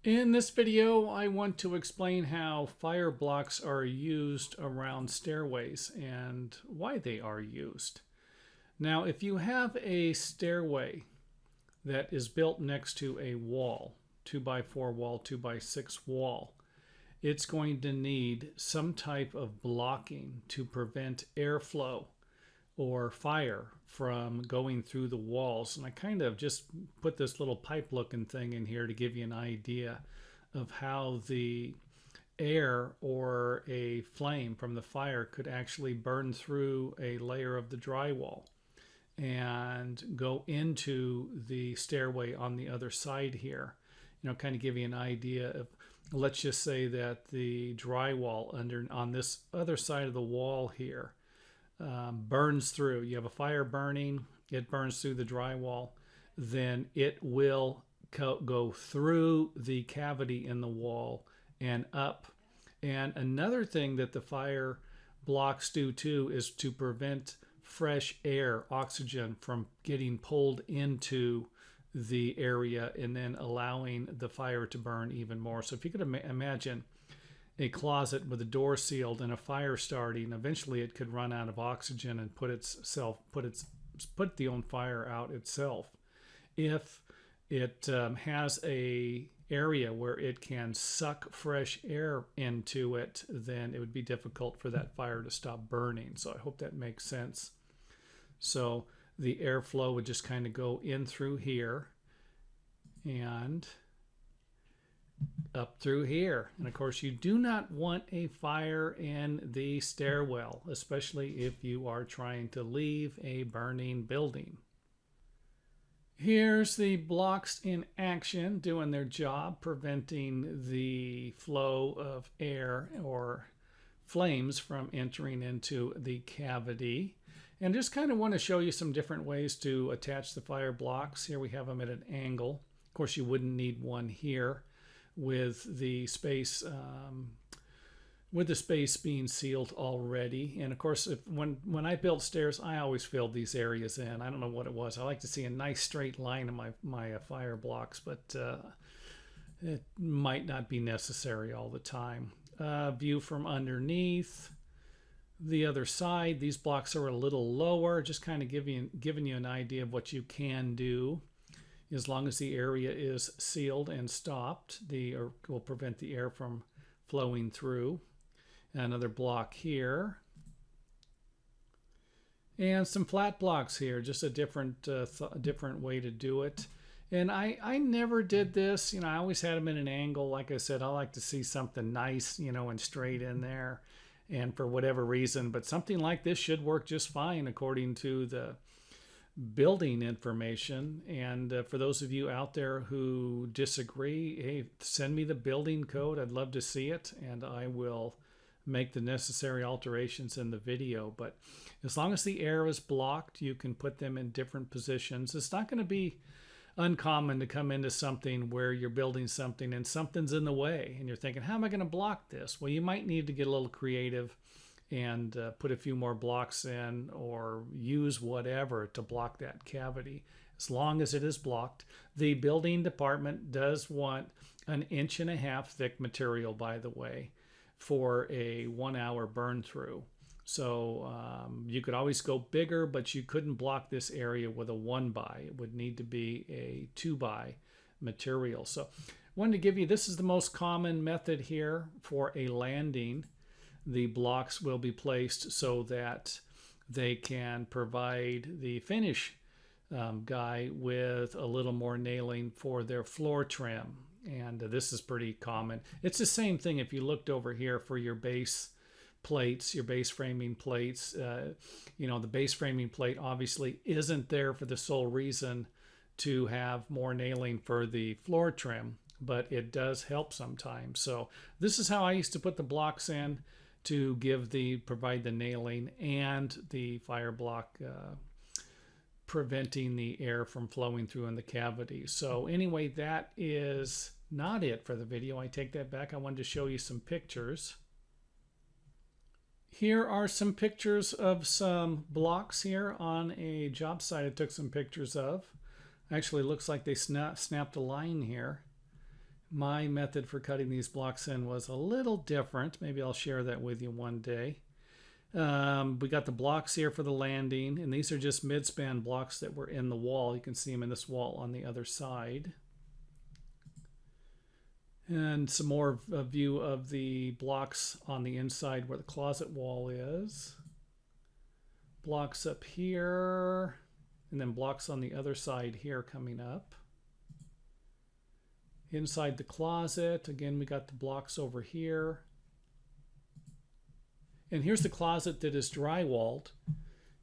In this video, I want to explain how fire blocks are used around stairways and why they are used. Now, if you have a stairway that is built next to a wall, 2x4 wall, 2x6 wall, it's going to need some type of blocking to prevent airflow or fire from going through the walls. And I kind of just put this little pipe looking thing in here to give you an idea of how the air or a flame from the fire could actually burn through a layer of the drywall and go into the stairway on the other side here. Kind of give you an idea of, let's just say that the drywall on this other side of the wall here burns through. You have a fire burning, it burns through the drywall, then it will go through the cavity in the wall and up. And another thing that the fire blocks do too is to prevent fresh air, oxygen, from getting pulled into the area and then allowing the fire to burn even more. So if you could imagine a closet with a door sealed and a fire starting, eventually it could run out of oxygen and put the own fire out itself. If it has a area where it can suck fresh air into it, then it would be difficult for that fire to stop burning. So I hope that makes sense. So the airflow would just kind of go in through here and up through here. And of course, you do not want a fire in the stairwell, especially if you are trying to leave a burning building. Here's the blocks in action doing their job, preventing the flow of air or flames from entering into the cavity. And just kind of want to show you some different ways to attach the fire blocks. Here we have them at an angle. Of course, you wouldn't need one here with the space being sealed already. And of course, when I built stairs, I always filled these areas in. I don't know what it was. I like to see a nice straight line of my fire blocks, but it might not be necessary all the time. View from underneath. The other side, these blocks are a little lower, just kind of giving you an idea of what you can do. As long as the area is sealed and stopped, will prevent the air from flowing through. Another block here. And some flat blocks here, just a different way to do it. And I never did this. I always had them in an angle. Like I said, I like to see something nice, and straight in there. And for whatever reason, but something like this should work just fine according to the building information. And for those of you out there who disagree, hey, send me the building code. I'd love to see it, and I will make the necessary alterations in the video. But as long as the air is blocked, you can put them in different positions. It's not going to be uncommon to come into something where you're building something and something's in the way and you're thinking, how am I going to block this? Well, you might need to get a little creative and put a few more blocks in or use whatever to block that cavity. As long as it is blocked. The building department does want 1.5 inch thick material, by the way, for a 1 hour burn through. So you could always go bigger, but you couldn't block this area with a 1x. It would need to be a 2x material. So I wanted to give you, this is the most common method here for a landing. The blocks will be placed so that they can provide the finish guy with a little more nailing for their floor trim. And this is pretty common. It's the same thing if you looked over here for your base plates, your base framing plates. The base framing plate obviously isn't there for the sole reason to have more nailing for the floor trim, but it does help sometimes. So this is how I used to put the blocks in to provide the nailing and the fire block preventing the air from flowing through in the cavity. So anyway, that is not it for the video. I take that back. I wanted to show you some pictures. Here are some pictures of some blocks here on a job site I took some pictures of. Actually looks like they snapped a line here. My method for cutting these blocks in was a little different. Maybe I'll share that with you one day. We got the blocks here for the landing, and these are just mid-span blocks that were in the wall. You can see them in this wall on the other side. And some more a view of the blocks on the inside where the closet wall is. Blocks up here, and then blocks on the other side here coming up. Inside the closet, again, we got the blocks over here. And here's the closet that is drywalled.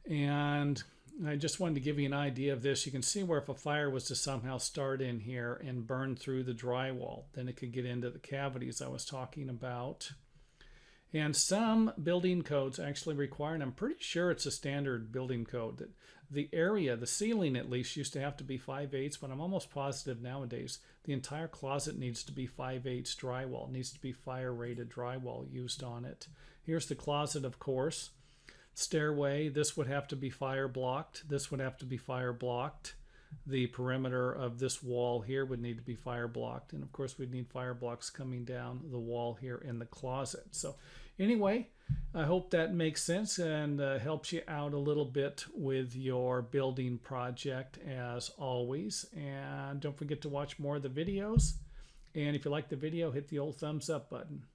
And I just wanted to give you an idea of this. You can see where if a fire was to somehow start in here and burn through the drywall, then it could get into the cavities I was talking about. And some building codes actually require, and I'm pretty sure it's a standard building code, that the area, the ceiling at least, used to have to be 5/8, but I'm almost positive nowadays the entire closet needs to be 5/8 drywall. It needs to be fire-rated drywall used on it. Here's the closet, of course. Stairway, this would have to be fire blocked. This would have to be fire blocked. The perimeter of this wall here would need to be fire blocked. And of course, we'd need fire blocks coming down the wall here in the closet. So anyway, I hope that makes sense and helps you out a little bit with your building project as always. And don't forget to watch more of the videos. And if you like the video, hit the old thumbs up button.